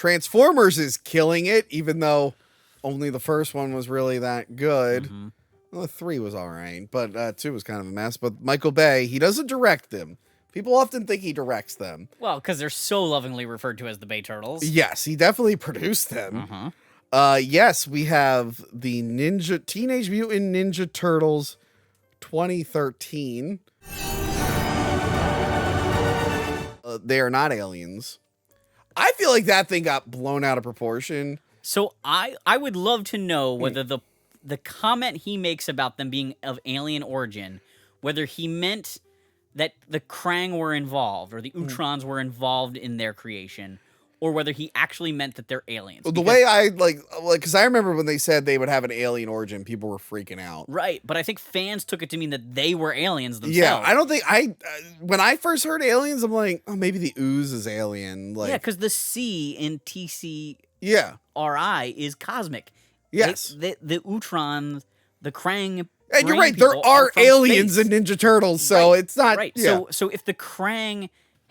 Transformers is killing it, even though only the first one was really that good. Mm-hmm. Well, 3 was all right, but 2 was kind of a mess. But Michael Bay, he doesn't direct them. People often think he directs them. Well, because they're so lovingly referred to as the Bay Turtles. Yes, he definitely produced them. Uh-huh. Yes, we have the Teenage Mutant Ninja Turtles 2013. They are not aliens. I feel like that thing got blown out of proportion. So I would love to know whether the comment he makes about them being of alien origin, whether he meant that the Krang were involved or the Utrons were involved in their creation, or whether he actually meant that they're aliens. The way I because I remember when they said they would have an alien origin, people were freaking out. Right, but I think fans took it to mean that they were aliens themselves. Yeah, I don't think when I first heard aliens, I'm like, oh, maybe the ooze is alien. Like, yeah, because the C in TCRI is cosmic. Yes. The Utrons, the Krang. And you're right, there are aliens in Ninja Turtles, so right, it's not... Right, yeah. so if the Krang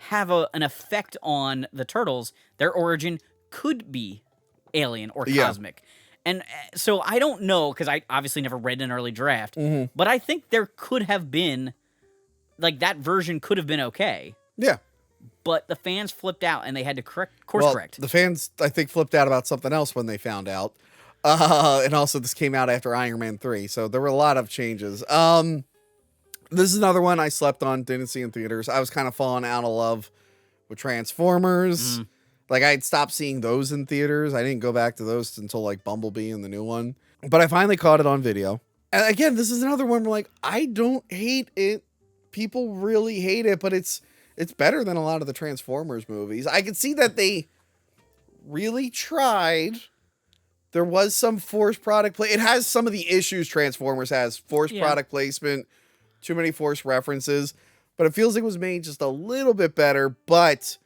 have an effect on the Turtles, their origin could be alien or cosmic. And so I don't know, because I obviously never read an early draft, but I think there could have been, like, that version could have been okay. Yeah. But the fans flipped out, and they had to course correct. The fans, I think, flipped out about something else when they found out. And also, this came out after Iron Man 3, so there were a lot of changes. This is another one I slept on, didn't see in theaters. I was kind of falling out of love with Transformers. Like, I had stopped seeing those in theaters. I didn't go back to those until, like, Bumblebee and the new one. But I finally caught it on video. And again, this is another one where, like, I don't hate it. People really hate it, but it's better than a lot of the Transformers movies. I can see that they really tried. There was some forced product play. It has some of the issues Transformers has. Forced product placement, too many forced references. But it feels like it was made just a little bit better. But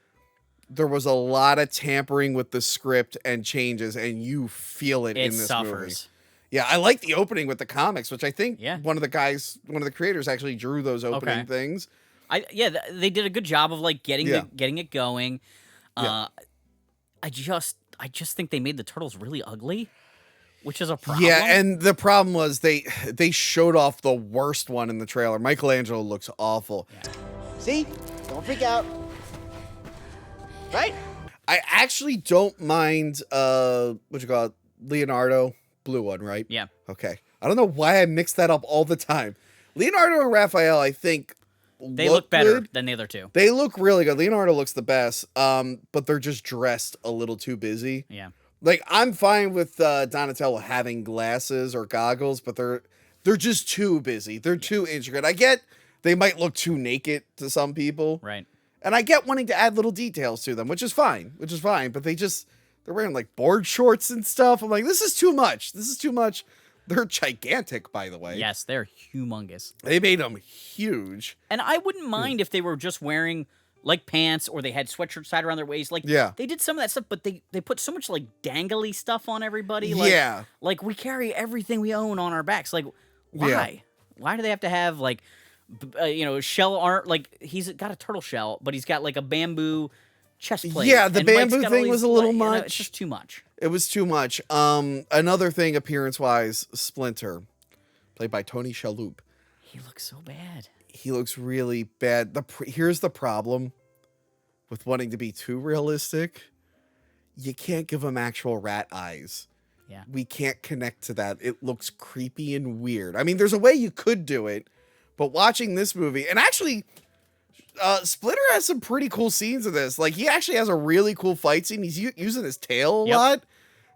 there was a lot of tampering with the script and changes, and you feel it in this movie. Yeah, I like the opening with the comics, which I think one of the creators actually drew those opening things. They did a good job of, like, getting it going. I just think they made the Turtles really ugly, which is a problem. Yeah, and the problem was they showed off the worst one in the trailer. Michelangelo looks awful. Yeah. See? Don't freak out. Right? I actually don't mind Leonardo, blue one, right? Yeah. Okay. I don't know why I mix that up all the time. Leonardo and Raphael, I think, they look better than the other two. They look really good. Leonardo looks the best, but they're just dressed a little too busy. Yeah. Like, I'm fine with Donatello having glasses or goggles, but they're just too busy. They're too intricate. I get they might look too naked to some people. Right. And I get wanting to add little details to them, which is fine. But they're wearing, like, board shorts and stuff. I'm like, this is too much. They're gigantic, by the way. Yes, they're humongous. They made them huge. And I wouldn't mind if they were just wearing, like, pants, or they had sweatshirts tied around their waist. Like, they did some of that stuff, but they put so much, like, dangly stuff on everybody. Like, like, we carry everything we own on our backs. Like, why? Yeah. Why do they have to have, like, shell art? Like, he's got a turtle shell, but he's got, like, a bamboo chest plate. Yeah, the and bamboo thing was a little much. It's just too much. It was too much. Another thing, appearance-wise, Splinter, played by Tony Shalhoub. He looks so bad. He looks really bad. Here's the problem with wanting to be too realistic. You can't give him actual rat eyes. Yeah. We can't connect to that. It looks creepy and weird. I mean, there's a way you could do it, but watching this movie, and actually, Splinter has some pretty cool scenes of this. Like, he actually has a really cool fight scene. He's using his tail a lot.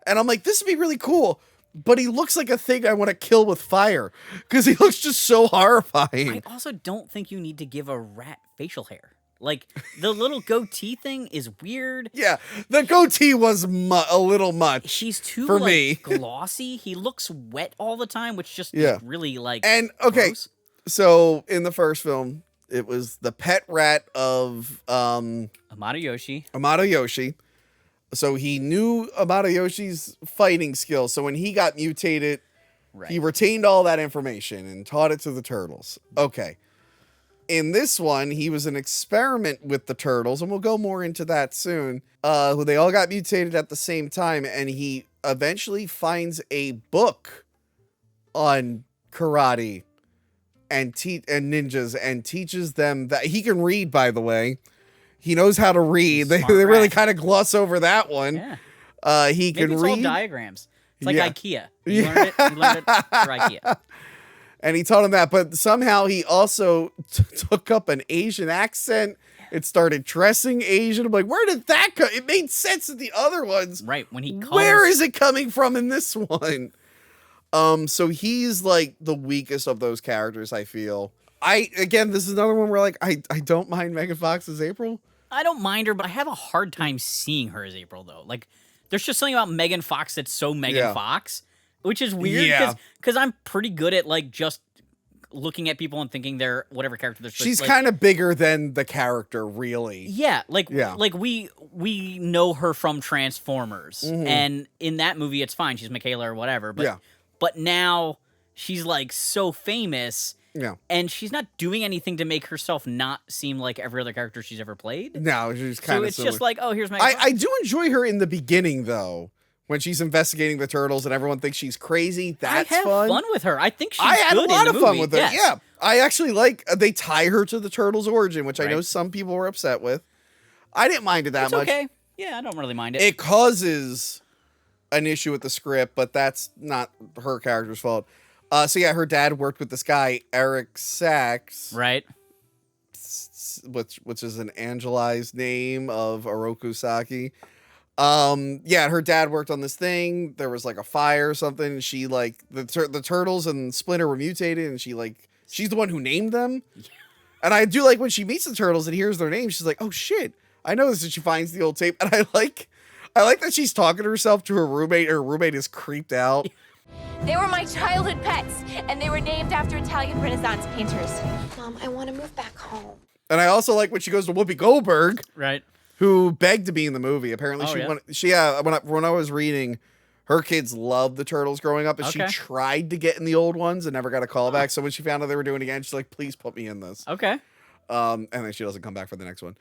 And I'm like, this would be really cool. But he looks like a thing I want to kill with fire. Because he looks just so horrifying. I also don't think you need to give a rat facial hair. Like, the little goatee thing is weird. Yeah, the goatee was a little much. He's too, for like, me. glossy. He looks wet all the time, which just really, like, and okay, gross. So in the first film, it was the pet rat of Amato Yoshi. So he knew Amato Yoshi's fighting skills. So when he got mutated, he retained all that information and taught it to the turtles. Okay. in this one, he was an experiment with the turtles, and we'll go more into that soon. Who they all got mutated at the same time, and he eventually finds a book on karate and ninjas and teaches them that he can read, by the way. He knows how to read. They really kind of gloss over that one. Yeah. He Maybe can it's read. all diagrams. It's like Yeah. IKEA. You learned it for IKEA. And he taught him that, but somehow he also took up an Asian accent. It started dressing Asian. I'm like, where did that come? It made sense in the other ones. Right. When he calls... Where is it coming from in this one? So he's like the weakest of those characters, I feel. Again, this is another one where like I don't mind Megan Fox as April. I don't mind her, but I have a hard time seeing her as April, though. Like, there's just something about Megan Fox that's so Megan Fox, which is weird because I'm pretty good at like just looking at people and thinking they're whatever character they're. She's like, kind of bigger than the character, really. Yeah, like we know her from Transformers, and in that movie it's fine. She's Michaela or whatever, but now she's like so famous. Yeah. And she's not doing anything to make herself not seem like every other character she's ever played. No, she's kind of So it's just like, oh, here's my... I do enjoy her in the beginning, though. When she's investigating the turtles and everyone thinks she's crazy. That's I have fun with her. I think she's I had good a lot in the of fun movie. with her. Yes. Yeah. I actually like... They tie her to the turtles' origin, which I know some people were upset with. I didn't mind it that It's much. okay. Yeah, I don't really mind it. It causes an issue with the script, but that's not her character's fault. So yeah, her dad worked with this guy, Eric Sachs. Right. Which is an angelized name of Oroku Saki. Yeah, her dad worked on this thing. There was like a fire or something. She like the turtles and Splinter were mutated, and she's the one who named them. And I do like when she meets the turtles and hears their names, she's like, "Oh shit, I know this." And she finds the old tape, and I like that she's talking to herself to her roommate. Her roommate is creeped out. They were my childhood pets, and they were named after Italian Renaissance painters. Mom, I want to move back home. And I also like when she goes to Whoopi Goldberg, right, who begged to be in the movie. Apparently, when I was reading, her kids loved the Turtles growing up, and she tried to get in the old ones and never got a call back. So when she found out they were doing it again, she's like, "Please put me in this." Okay. And then she doesn't come back for the next one.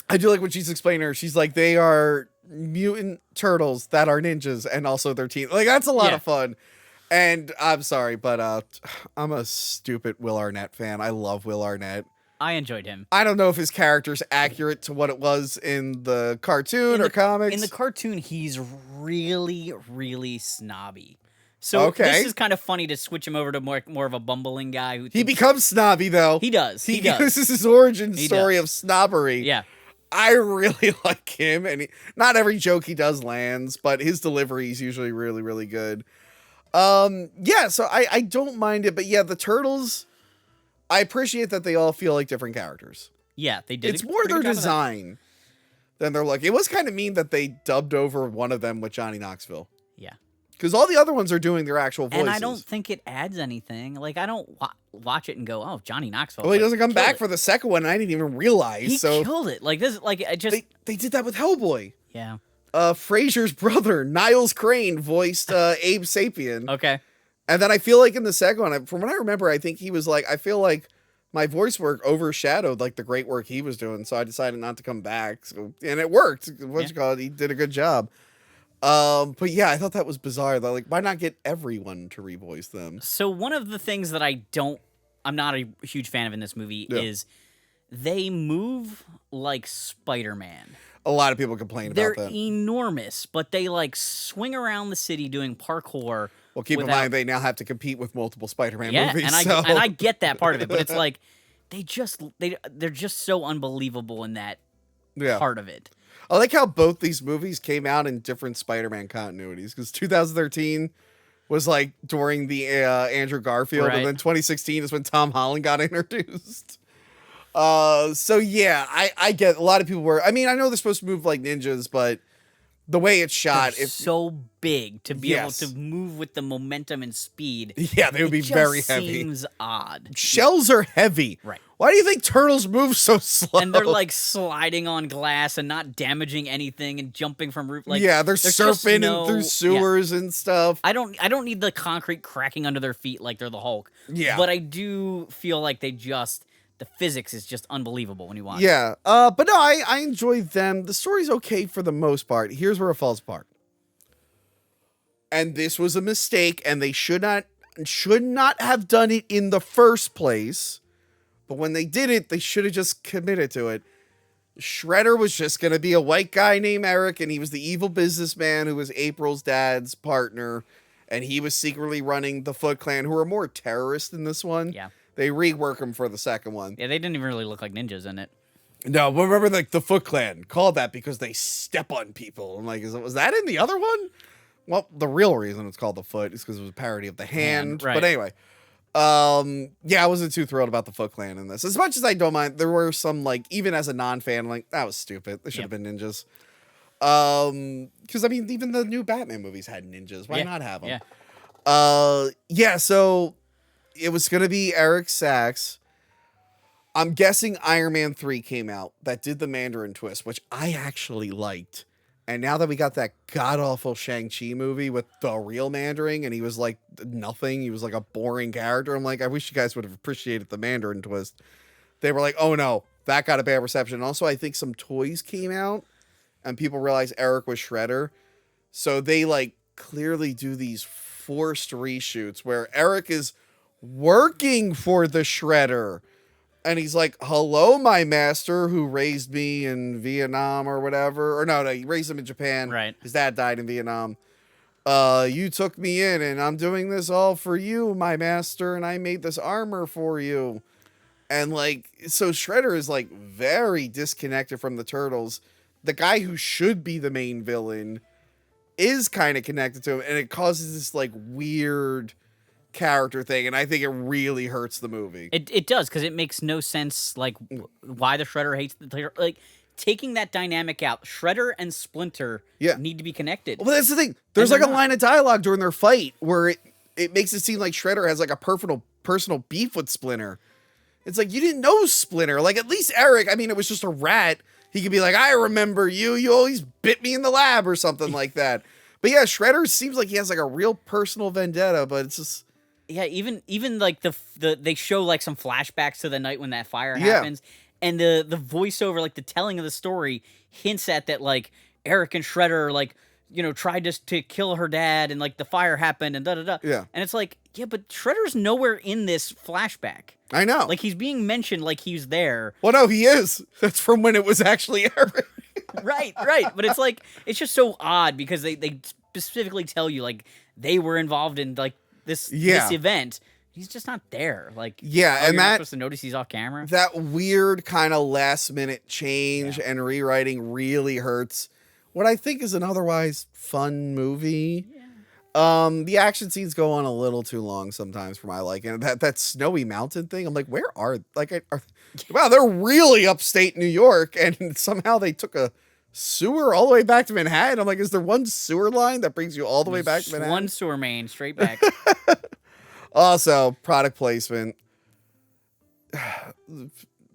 I do like when she's explaining her. She's like, they are mutant turtles that are ninjas, and also their team. Like, that's a lot of fun. And I'm sorry, but I'm a stupid Will Arnett fan. I love Will Arnett. I enjoyed him. I don't know if his character's accurate to what it was in the cartoon or comics. In the cartoon, he's really, really snobby. So this is kind of funny to switch him over to more of a bumbling guy. He becomes snobby, though. He does. This is his origin story of snobbery. Yeah. I really like him, and not every joke he does lands, but his delivery is usually really, really good. Yeah, so I don't mind it, but yeah, the Turtles, I appreciate that they all feel like different characters. Yeah, they did. It's more their design than their look. It was kind of mean that they dubbed over one of them with Johnny Knoxville. Yeah. Because all the other ones are doing their actual voices. And I don't think it adds anything. Like, I don't watch it and go, "Oh, Johnny Knoxville." Well, he doesn't come back for the second one. And I didn't even realize. He killed it. Like this. Like I just. They did that with Hellboy. Yeah. Fraser's brother, Niles Crane, voiced Abe Sapien. Okay. And then I feel like in the second one, from what I remember, I think he was like, I feel like my voice work overshadowed like the great work he was doing, so I decided not to come back. So, and it worked. What you call it? He did a good job. But yeah, I thought that was bizarre. Though, like, why not get everyone to revoice them? So one of the things that I'm not a huge fan of in this movie is they move like Spider-Man. A lot of people complain about that. They're enormous, but they like swing around the city doing parkour. Well, keep in mind they now have to compete with multiple Spider-Man movies. And I get that part of it, but it's like they're just so unbelievable in that part of it. I like how both these movies came out in different Spider-Man continuities, because 2013 was like during the Andrew Garfield, and then 2016 is when Tom Holland got introduced. So yeah, I get a lot of people were. I mean, I know they're supposed to move like ninjas, but the way it's shot, it's so big to be able to move with the momentum and speed. Yeah, they would be very heavy. Seems odd. Shells are heavy. Right. Why do you think turtles move so slow? And they're like sliding on glass and not damaging anything and jumping from roof. Like they're surfing through sewers and stuff. I don't need the concrete cracking under their feet like they're the Hulk. Yeah. But I do feel like they just the physics is just unbelievable when you watch. Yeah, but no, I enjoy them. The story's okay for the most part. Here's where it falls apart. And this was a mistake, and they should not have done it in the first place. But when they did it, they should have just committed to it. Shredder was just going to be a white guy named Eric, and he was the evil businessman who was April's dad's partner, and he was secretly running the Foot Clan, who are more terrorists in this one. Yeah. They rework him for the second one. Yeah, they didn't even really look like ninjas in it. No, but remember the Foot Clan called that because they step on people. I'm like, was that in the other one? Well, the real reason it's called the Foot is because it was a parody of the hand. Right. But anyway, yeah, I wasn't too thrilled about the Foot Clan in this. As much as I don't mind, there were some, like, even as a non-fan, like, that was stupid. They should have been ninjas. Because, I mean, even the new Batman movies had ninjas. Why not have them? Yeah. Yeah, so it was going to be Eric Sachs. I'm guessing Iron Man 3 came out that did the Mandarin twist, which I actually liked. And now that we got that god-awful Shang-Chi movie with the real Mandarin, and he was like nothing, he was like a boring character, I'm like, I wish you guys would have appreciated the Mandarin twist. They were like, oh no, that got a bad reception. And also, I think some toys came out, and people realized Eric was Shredder. So they like clearly do these forced reshoots where Eric is working for the Shredder. And he's like, hello, my master who raised me in Vietnam or whatever. Or no, he raised him in Japan. Right. His dad died in Vietnam. You took me in and I'm doing this all for you, my master. And I made this armor for you. And like, so Shredder is like very disconnected from the Turtles. The guy who should be the main villain is kind of connected to him. And it causes this like weird character thing, and I think it really hurts the movie. It does, because it makes no sense, like, why the Shredder hates the... Like, taking that dynamic out, Shredder and Splinter need to be connected. Well, that's the thing. There's like a line of dialogue during their fight where it makes it seem like Shredder has like a personal beef with Splinter. It's like, you didn't know Splinter. Like, at least Eric, I mean, it was just a rat. He could be like, I remember you. You always bit me in the lab or something like that. But yeah, Shredder seems like he has like a real personal vendetta, but it's just... Yeah, even like the they show like some flashbacks to the night when that fire happens, and the voiceover, like the telling of the story, hints at that like Eric and Shredder like, you know, tried to kill her dad, and like the fire happened and da da da. Yeah, and it's like, yeah, but Shredder's nowhere in this flashback. I know, like he's being mentioned like he's there. Well, no, he is. That's from when it was actually Eric. right, but it's like it's just so odd because they specifically tell you like they were involved in like this event. He's just not there. Like, and you're not that supposed to notice he's off camera. That weird kind of last minute change and rewriting really hurts what I think is an otherwise fun movie. The action scenes go on a little too long sometimes for my liking. That snowy mountain thing, I'm like, where are wow, they're really upstate New York, and somehow they took a sewer all the way back to Manhattan. I'm like, is there one sewer line that brings you all the way back to Manhattan? One sewer main straight back. Also, product placement.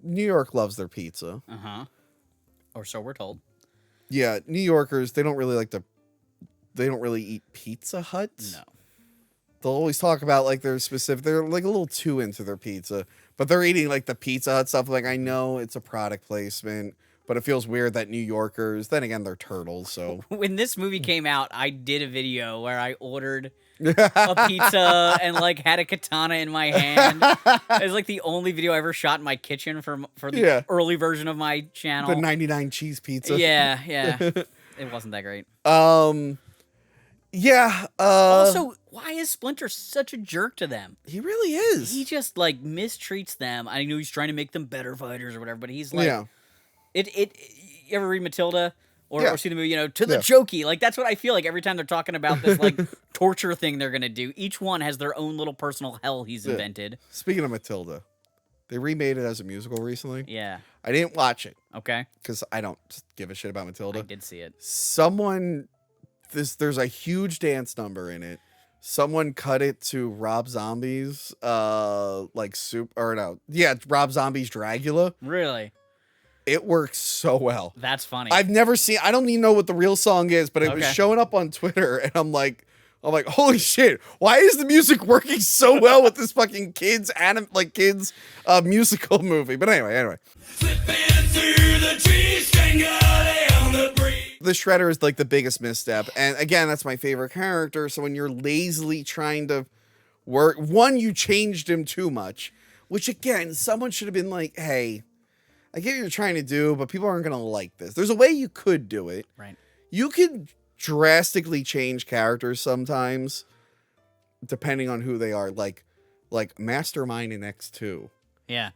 New York loves their pizza. Or so we're told. Yeah, New Yorkers, they don't really eat Pizza Hut. No. They'll always talk about like they're like a little too into their pizza, but they're eating like the Pizza Hut stuff. Like, I know it's a product placement, but it feels weird that New Yorkers, then again, they're turtles, so. When this movie came out, I did a video where I ordered a pizza and like had a katana in my hand. It was like the only video I ever shot in my kitchen for the early version of my channel. The 99 cheese pizza. Yeah. It wasn't that great. Also, why is Splinter such a jerk to them? He really is. He just like mistreats them. I know he's trying to make them better fighters or whatever, but he's like, you ever read Matilda or see the movie? You know, to the jokey. Like that's what I feel like every time they're talking about this like torture thing they're gonna do. Each one has their own little personal hell he's invented. Speaking of Matilda, they remade it as a musical recently. Yeah, I didn't watch it. Okay, because I don't give a shit about Matilda. I did see it. There's a huge dance number in it. Someone cut it to Rob Zombie's Rob Zombie's Dragula. Really? It works so well. That's funny. I don't even know what the real song is, but it was showing up on Twitter, and I'm like, I'm like, holy shit, why is the music working so well with this fucking kids musical movie? But anyway. The Shredder is like the biggest misstep. And again, that's my favorite character. So when you're lazily trying to work, one, you changed him too much, which again, someone should have been like, hey, I get what you're trying to do, but people aren't going to like this. There's a way you could do it. Right. You could drastically change characters sometimes, depending on who they are. Like Mastermind in X2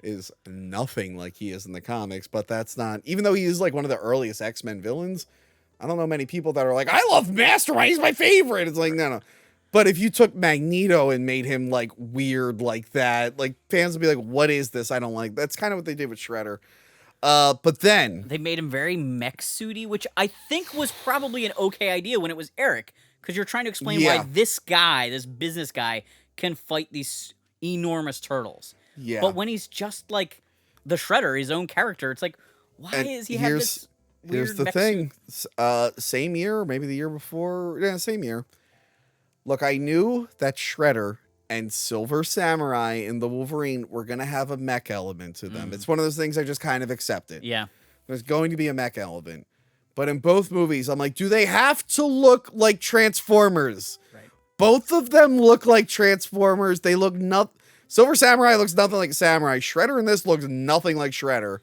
is nothing like he is in the comics, but that's not, even though he is like one of the earliest X-Men villains, I don't know many people that are like, I love Mastermind, he's my favorite. It's like, no. But if you took Magneto and made him like weird like that, like fans would be like, what is this? I don't like. That's kind of what they did with Shredder. But then they made him very mech suity, which I think was probably an okay idea when it was Eric, because you're trying to explain why this guy, this business guy, can fight these enormous turtles. Yeah. But when he's just like the Shredder, his own character, it's like, why is he have this weird Here's the mech thing. suit? Same year, maybe the year before. Yeah, same year. Look, I knew that Shredder and Silver Samurai in the Wolverine were going to have a mech element to them. It's one of those things I just kind of accepted. Yeah. There's going to be a mech element. But in both movies, I'm like, do they have to look like Transformers? Right. Both of them look like Transformers. They look Silver Samurai looks nothing like Samurai. Shredder in this looks nothing like Shredder.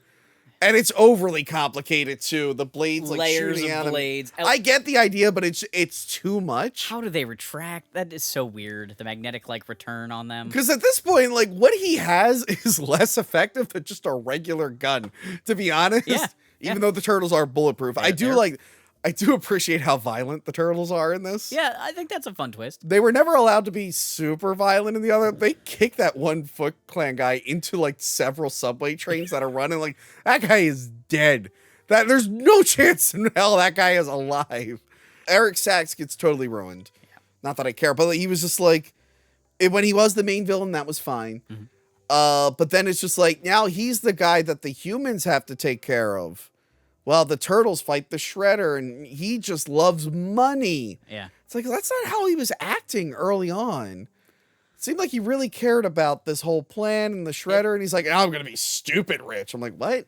And it's overly complicated too. The blades like Layers shooting of out blades. I get the idea, but it's too much. How do they retract? That is so weird. The magnetic like return on them. Because at this point, like what he has is less effective than just a regular gun. To be honest, even though the turtles are bulletproof, I do appreciate how violent the turtles are in this. Yeah, I think that's a fun twist. They were never allowed to be super violent in the other. They kick that one Foot Clan guy into like several subway trains that are running. Like that guy is dead. There's no chance in hell that guy is alive. Eric Sachs gets totally ruined. Yeah. Not that I care, but he was just like, when he was the main villain, that was fine. But then it's just like, now he's the guy that the humans have to take care of. Well, the turtles fight the Shredder, and he just loves money. Yeah. It's like, that's not how he was acting early on. It seemed like he really cared about this whole plan and the Shredder, and he's like, I'm going to be stupid rich. I'm like, what?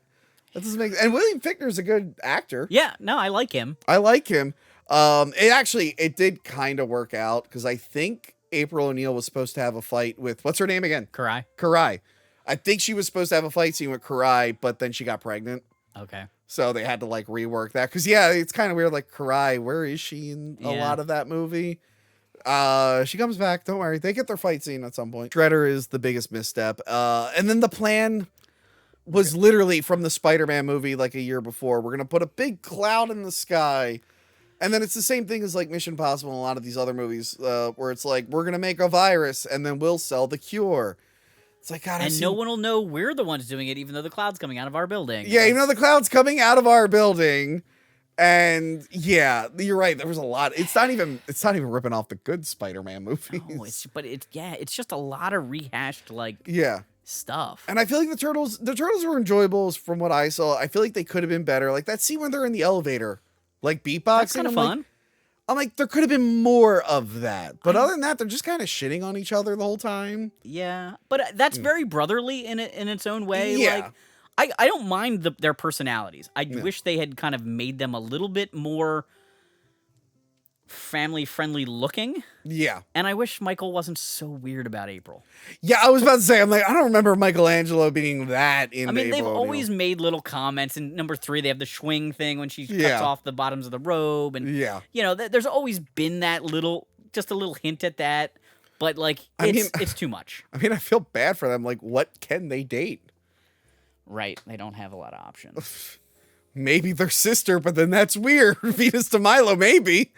That doesn't make sense. And William Fichtner's a good actor. Yeah, no, I like him. I like him. It did kind of work out, because I think April O'Neil was supposed to have a fight with, what's her name again? Karai. I think she was supposed to have a fight scene with Karai, but then she got pregnant. Okay. So they had to like rework that. Cause it's kind of weird. Like Karai, where is she in a lot of that movie? She comes back. Don't worry. They get their fight scene at some point. Shredder is the biggest misstep. And then the plan was literally from the Spider-Man movie like a year before. We're going to put a big cloud in the sky. And then it's the same thing as like Mission Impossible and a lot of these other movies where it's like, we're going to make a virus and then we'll sell the cure. It's like, God, no one will know we're the ones doing it, even though the cloud's coming out of our building. Yeah, even though the cloud's coming out of our building. And yeah, you're right. There was a lot. It's not even ripping off the good Spider-Man movies. No, it's just a lot of rehashed stuff. And I feel like the turtles were enjoyable from what I saw. I feel like they could have been better. Like that scene when they're in the elevator, like beatboxing. That's kind of fun. I'm like, there could have been more of that. But other than that, they're just kind of shitting on each other the whole time. Yeah. But that's very brotherly in its own way. Yeah. Like, I don't mind their personalities. I wish they had kind of made them a little bit more family-friendly looking. Yeah. And I wish Michael wasn't so weird about April. Yeah, I was about to say, I'm like, I don't remember Michelangelo being that in April they've O'Neil. always made little comments. In number 3, they have the swing thing when she cuts off the bottoms of the robe. And, there's always been that just a little hint at that. But, like, it's too much. I mean, I feel bad for them. Like, what can they date? Right. They don't have a lot of options. Maybe their sister, but then that's weird. Venus de Milo, maybe.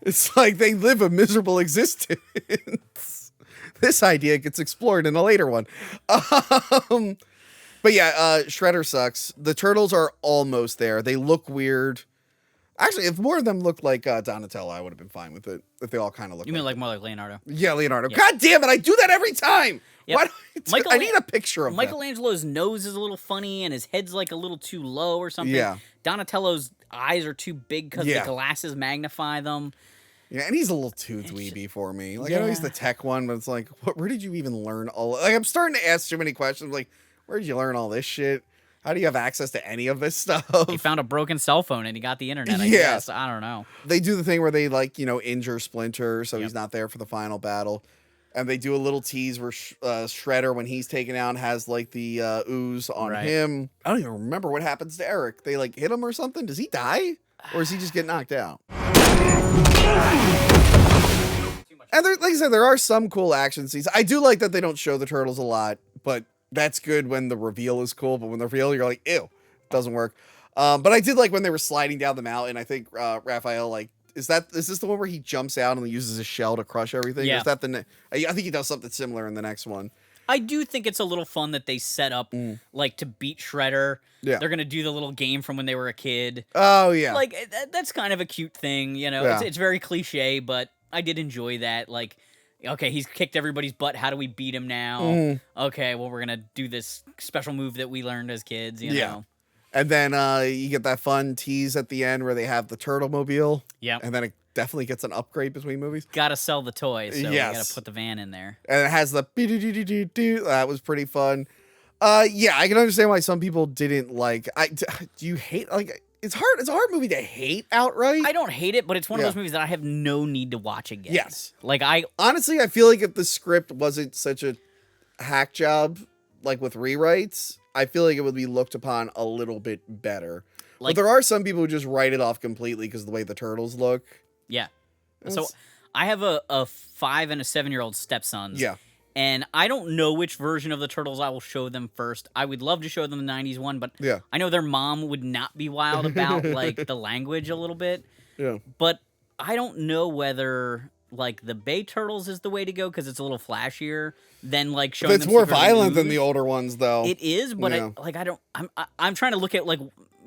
It's like they live a miserable existence. This idea gets explored in a later one. But yeah, Shredder sucks. The turtles are almost there. They look weird. Actually, if more of them looked like Donatello, I would have been fine with it. If they all kind of look. You mean like more like Leonardo? Yeah, Leonardo. Yeah. God damn it! I do that every time. Yep. I need a picture of Michelangelo's nose is a little funny, and his head's like a little too low or something. Yeah. Donatello's eyes are too big because the glasses magnify them. Yeah, and he's a little too dweeby for me. Like, I know he's the tech one, but it's like, where did you even learn all? Like, I'm starting to ask too many questions. Like, where did you learn all this shit? How do you have access to any of this stuff? He found a broken cell phone and he got the internet, I guess. I don't know. They do the thing where they, like, injure Splinter, so he's not there for the final battle. And they do a little tease where Shredder, when he's taken out, has, like, the ooze on him. I don't even remember what happens to Eric. They, like, hit him or something? Does he die? Or does he just get knocked out? And there, like I said, there are some cool action scenes. I do like that they don't show the turtles a lot, but that's good when the reveal is cool. But when the reveal, you're like, ew, doesn't work. But I did like when they were sliding down the mountain. I think Raphael, like, is this the one where he jumps out and uses his shell to crush everything? Yeah. Or is that I think he does something similar in the next one. I do think it's a little fun that they set up, like, to beat Shredder. Yeah. They're going to do the little game from when they were a kid. Oh, yeah. Like, that's kind of a cute thing, Yeah. It's very cliche, but I did enjoy that. Like, okay, he's kicked everybody's butt. How do we beat him now? Okay, well, we're going to do this special move that we learned as kids, you know? And then you get that fun tease at the end where they have the Turtle Mobile. Yeah. And then it definitely gets an upgrade between movies. Gotta sell the toys, so we Yes. gotta put the van in there. And it has the do. That was pretty fun. Yeah, I can understand why some people didn't like. Do you hate, like, it's hard. It's a hard movie to hate outright. I don't hate it, but it's one of those movies that I have no need to watch again. Yes. Like, honestly, I feel like if the script wasn't such a hack job, like with rewrites, I feel like it would be looked upon a little bit better. Like, but there are some people who just write it off completely because of the way the turtles look. Yeah. So I have a 5 and a 7-year-old stepsons. Yeah. And I don't know which version of the Turtles I will show them first. I would love to show them the 90s one, but I know their mom would not be wild about, like, the language a little bit. Yeah. But I don't know whether, like, the Bay Turtles is the way to go because it's a little flashier than, like, showing It's them more Secret of violent than Ooze. the older ones, though. It is, but I'm trying to look at, like,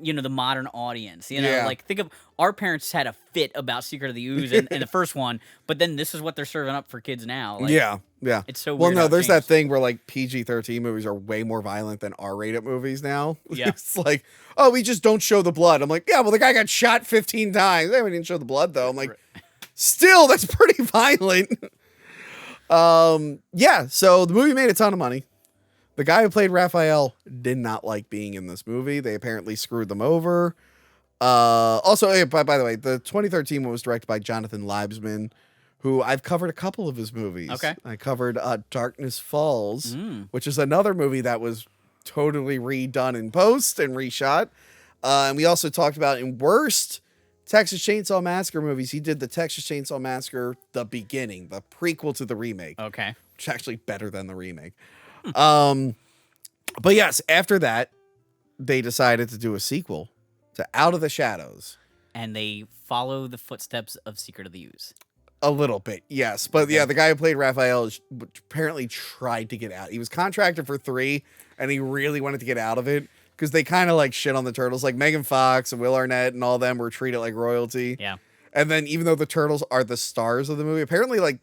the modern audience, like, think of our parents had a fit about Secret of the Ooze in the first one, but then this is what they're serving up for kids now. Like, yeah. It's so well, weird. no, there's that thing where, like, PG-13 movies are way more violent than R-rated movies now. Yeah. It's like, oh, we just don't show the blood. I'm like, yeah, well, the guy got shot 15 times. Hey, we didn't show the blood, though. I'm like, still, that's pretty violent. Yeah, so the movie made a ton of money. The guy who played Raphael did not like being in this movie. They apparently screwed them over. Also, hey, by the way, the 2013 one was directed by Jonathan Liebesman, who I've covered a couple of his movies. Okay. I covered Darkness Falls, which is another movie that was totally redone in post and reshot. And we also talked about in worst Texas Chainsaw Massacre movies. He did the Texas Chainsaw Massacre, the beginning, the prequel to the remake. Okay. Which is actually better than the remake. But yes, after that, they decided to do a sequel to Out of the Shadows. And they follow the footsteps of Secret of the Ooze. A little bit, yes. But yeah, the guy who played Raphael apparently tried to get out. He was contracted for 3, and he really wanted to get out of it because they kind of like shit on the Turtles. Like Megan Fox and Will Arnett and all them were treated like royalty. Yeah. And then even though the Turtles are the stars of the movie, apparently like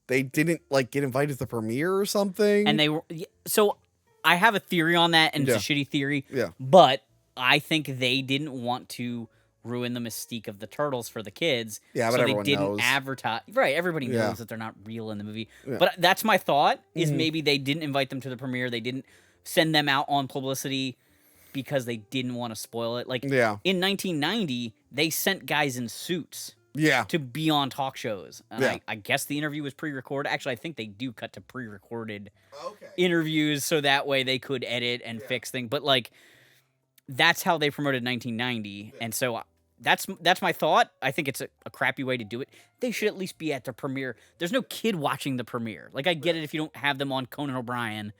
they didn't like get invited to the premiere or something. And they were so I have a theory on that, and it's a shitty theory. Yeah. But I think they didn't want to ruin the mystique of the Turtles for the kids. Yeah, but so everyone they didn't knows. advertise. Right, everybody knows that they're not real in the movie. Yeah. But that's my thought, is maybe they didn't invite them to the premiere. They didn't send them out on publicity because they didn't want to spoil it. Like, in 1990, they sent guys in suits to be on talk shows. And I guess the interview was pre-recorded. Actually, I think they do cut to pre-recorded interviews so that way they could edit and fix things. But, like, that's how they promoted 1990. And so that's my thought. I think it's a crappy way to do it. They should at least be at the premiere. There's no kid watching the premiere. Like, I get it if you don't have them on Conan O'Brien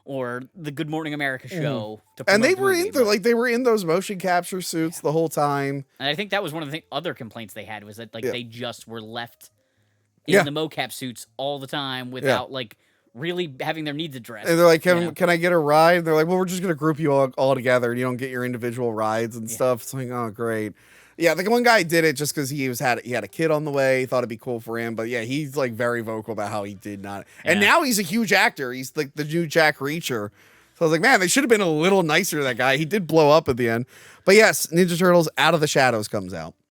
or the Good Morning America show. To and they promote were the movie, in there, like they were in those motion capture suits the whole time. And I think that was one of the other complaints they had, was that like they just were left in the mocap suits all the time without like really having their needs addressed. And they're like, can I get a ride? And they're like, well, we're just going to group you all together and you don't get your individual rides and stuff. It's like, oh, great. Yeah, the one guy did it just because he had a kid on the way. He thought it'd be cool for him. But yeah, he's like very vocal about how he did not. And now he's a huge actor. He's like the new Jack Reacher. So I was like, man, they should have been a little nicer to that guy. He did blow up at the end. But yes, Ninja Turtles Out of the Shadows comes out.